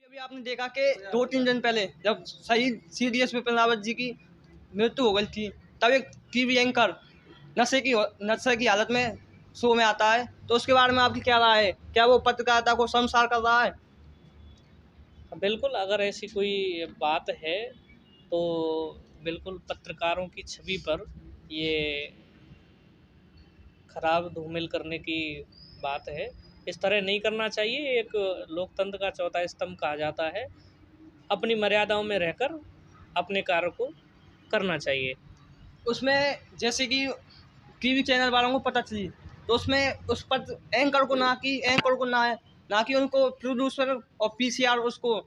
अभी आपने देखा कि 2-3 दिन पहले जब शहीद सीडीएस बिपिन रावत जी की मृत्यु हो गई थी, तब एक टीवी एंकर नशे की हालत में शो में आता है, तो उसके बारे में आपकी क्या राय है? क्या वो पत्रकारिता को शर्मसार कर रहा है? बिल्कुल, अगर ऐसी कोई बात है तो बिल्कुल पत्रकारों की छवि पर ये खराब धूमिल करने की बात है। इस तरह नहीं करना चाहिए। एक लोकतंत्र का चौथा स्तंभ कहा जाता है, अपनी मर्यादाओं में रहकर अपने कार्य को करना चाहिए। उसमें जैसे कि टीवी चैनल वालों को पता चली, तो उसमें उस पर एंकर को ना कि उनको प्रोड्यूसर और पीसीआर उसको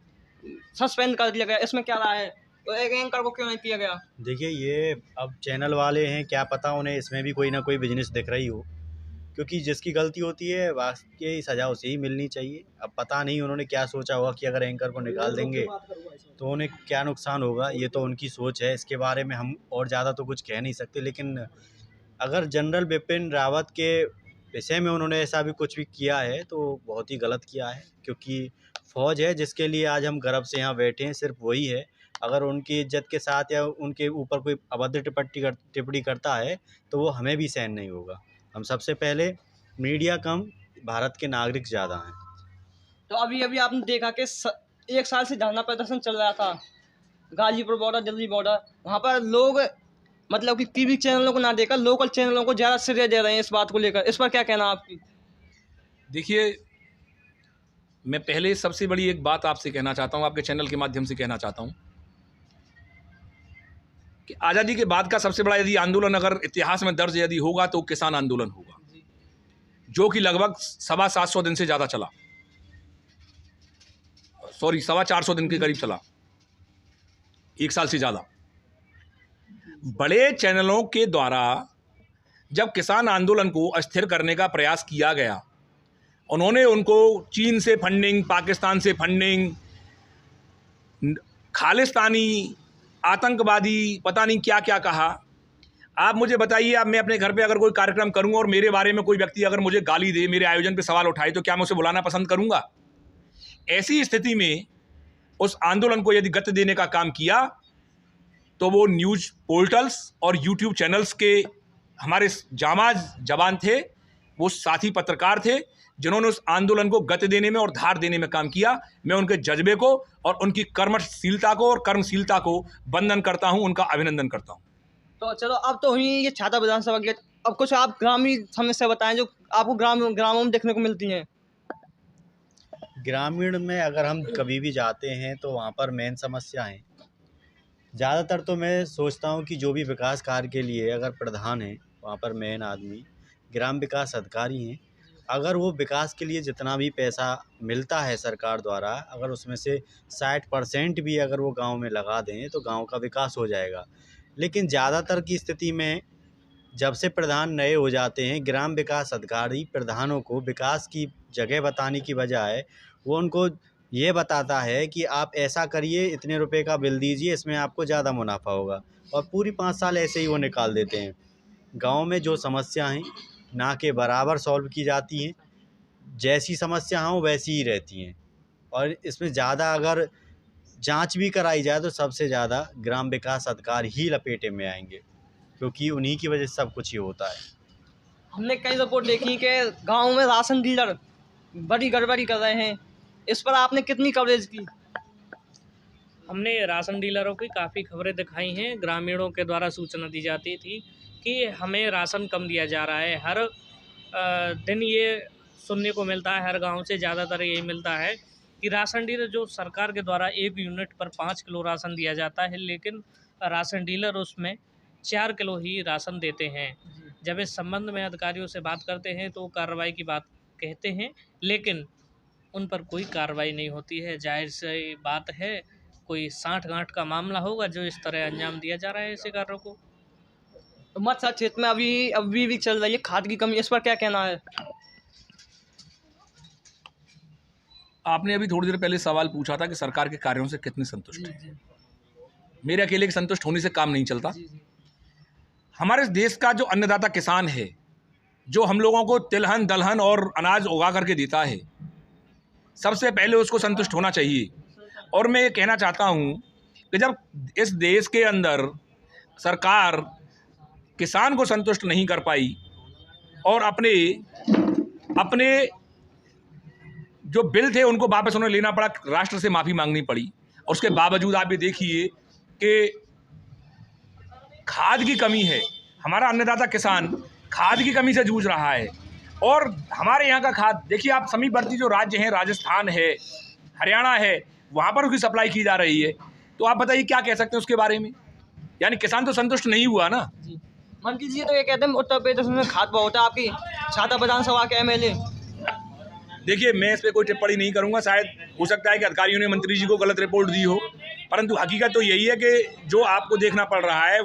सस्पेंड कर दिया गया। इसमें क्या राय है? तो एक एंकर को क्यों नहीं किया गया? देखिए, ये अब चैनल वाले हैं, क्या पता उन्हें इसमें भी कोई ना कोई बिजनेस दिख रही हो, क्योंकि जिसकी गलती होती है वाकई सज़ा उसे ही मिलनी चाहिए। अब पता नहीं उन्होंने क्या सोचा होगा कि अगर एंकर को निकाल देंगे तो उन्हें क्या नुकसान होगा, ये तो उनकी सोच है। इसके बारे में हम और ज़्यादा तो कुछ कह नहीं सकते, लेकिन अगर जनरल बिपिन रावत के विषय में उन्होंने ऐसा भी कुछ भी किया है तो बहुत ही गलत किया है, क्योंकि फ़ौज है जिसके लिए आज हम गर्व से यहाँ बैठे हैं, सिर्फ वही है। अगर उनकी इज्जत के साथ या उनके ऊपर कोई अभद्र टिप्पणी करता है तो वो हमें भी सहन नहीं होगा। हम सबसे पहले मीडिया कम, भारत के नागरिक ज़्यादा हैं। तो अभी आपने देखा कि 1 साल से धरना प्रदर्शन चल रहा था, गाजीपुर बॉर्डर, दिल्ली बॉर्डर। वहाँ पर लोग मतलब कि टीवी चैनलों को ना देकर लोकल चैनलों को ज़्यादा श्रेय दे रहे हैं इस बात को लेकर। इस पर क्या कहना आपकी? देखिए, मैं पहले सबसे बड़ी एक बात आपसे कहना चाहता हूँ, आपके चैनल के माध्यम से कहना चाहता हूँ कि आज़ादी के बाद का सबसे बड़ा यदि आंदोलन अगर इतिहास में दर्ज यदि होगा तो किसान आंदोलन होगा, जो कि लगभग 750 दिन से ज़्यादा चला। 450 दिन के करीब चला, 1 साल से ज़्यादा। बड़े चैनलों के द्वारा जब किसान आंदोलन को अस्थिर करने का प्रयास किया गया, उन्होंने उनको चीन से फंडिंग, पाकिस्तान से फंडिंग, खालिस्तानी, आतंकवादी, पता नहीं क्या क्या कहा। आप मुझे बताइए, अब मैं अपने घर पे अगर कोई कार्यक्रम करूंगा और मेरे बारे में कोई व्यक्ति अगर मुझे गाली दे, मेरे आयोजन पे सवाल उठाए, तो क्या मैं उसे बुलाना पसंद करूंगा? ऐसी स्थिति में उस आंदोलन को यदि गति देने का काम किया तो वो न्यूज़ पोर्टल्स और यूट्यूब चैनल्स के हमारे जामाज जवान थे, वो साथी पत्रकार थे जिन्होंने उस आंदोलन को गति देने में और धार देने में काम किया। मैं उनके जज्बे को और उनकी कर्मशीलता को और कर्मशीलता को वंदन करता हूं, उनका अभिनंदन करता हूं। तो चलो, अब तो हुई ये छाता विधानसभा की। अब कुछ आप ग्रामीण समस्या बताएं जो आपको ग्रामों में देखने को मिलती हैं। ग्रामीण में अगर हम कभी भी जाते हैं तो वहाँ पर मेन समस्या है, ज़्यादातर तो मैं सोचता हूँ कि जो भी विकास कार्य के लिए अगर प्रधान है, वहाँ पर मेन आदमी ग्राम विकास अधिकारी हैं। अगर वो विकास के लिए जितना भी पैसा मिलता है सरकार द्वारा, अगर उसमें से 60% भी अगर वो गांव में लगा दें तो गांव का विकास हो जाएगा। लेकिन ज़्यादातर की स्थिति में जब से प्रधान नए हो जाते हैं, ग्राम विकास अधिकारी प्रधानों को विकास की जगह बताने की बजाय वो उनको ये बताता है कि आप ऐसा करिए, इतने रुपए का बिल दीजिए, इसमें आपको ज़्यादा मुनाफा होगा, और पूरी 5 साल ऐसे ही वो निकाल देते हैं। गांव में जो समस्या हैं ना के बराबर सॉल्व की जाती हैं, जैसी समस्या हो वैसी ही रहती हैं, और इसमें ज़्यादा अगर जांच भी कराई जाए तो सबसे ज़्यादा ग्राम विकास अधिकारी ही लपेटे में आएंगे, क्योंकि उन्हीं की वजह से सब कुछ ही होता है। हमने कई रिपोर्ट देखी कि गाँव में राशन डीलर बड़ी गड़बड़ी कर रहे हैं। इस पर आपने कितनी कवरेज की? हमने राशन डीलरों की काफ़ी खबरें दिखाई हैं। ग्रामीणों के द्वारा सूचना दी जाती थी कि हमें राशन कम दिया जा रहा है। हर दिन ये सुनने को मिलता है, हर गांव से ज़्यादातर यही मिलता है कि राशन डीलर जो सरकार के द्वारा 1 यूनिट पर 5 किलो राशन दिया जाता है, लेकिन राशन डीलर उसमें 4 किलो ही राशन देते हैं। जब इस संबंध में अधिकारियों से बात करते हैं तो कार्रवाई की बात कहते हैं, लेकिन उन पर कोई कार्रवाई नहीं होती है। जाहिर सी बात है, कोई साठ-गांठ का मामला होगा जो इस तरह अंजाम दिया जा रहा है ऐसे कार्यों को। तो मत्स्य क्षेत्र में अभी भी चल रही है खाद की कमी। इस पर क्या कहना है? आपने अभी थोड़ी देर पहले सवाल पूछा था कि सरकार के कार्यों से कितने संतुष्ट हैं। मेरे अकेले के संतुष्ट होने से काम नहीं चलता। हमारे देश का जो अन्नदाता किसान है, जो हम लोगों को तिलहन, दलहन और अनाज उगा करके देता है, सबसे पहले उसको संतुष्ट होना चाहिए और मैं ये कहना चाहता हूँ कि जब इस देश के अंदर सरकार किसान को संतुष्ट नहीं कर पाई और अपने जो बिल थे उनको वापस उन्हें लेना पड़ा, राष्ट्र से माफ़ी मांगनी पड़ी, और उसके बावजूद आप ये देखिए कि खाद की कमी है। हमारा अन्नदाता किसान खाद की कमी से जूझ रहा है। और हमारे यहाँ का खाद देखिए आप, समीपवर्ती जो राज्य हैं, राजस्थान है, हरियाणा है, वहाँ पर उसकी सप्लाई की जा रही है। तो आप बताइए क्या कह सकते हैं उसके बारे में? यानी किसान तो संतुष्ट नहीं हुआ ना। जी मंत्री जी तो ये कहते हैं उत्तर प्रदेश में खाद बहुत है। आपकी छाता विधानसभा के MLA। देखिए मैं इस पर कोई टिप्पणी नहीं करूंगा। शायद हो सकता है कि अधिकारियों ने मंत्री जी को गलत रिपोर्ट दी हो, परंतु हकीकत तो यही है कि जो आपको देखना पड़ रहा है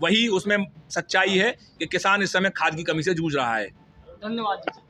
वही उसमें सच्चाई है कि किसान इस समय खाद की कमी से जूझ रहा है। धन्यवाद जी।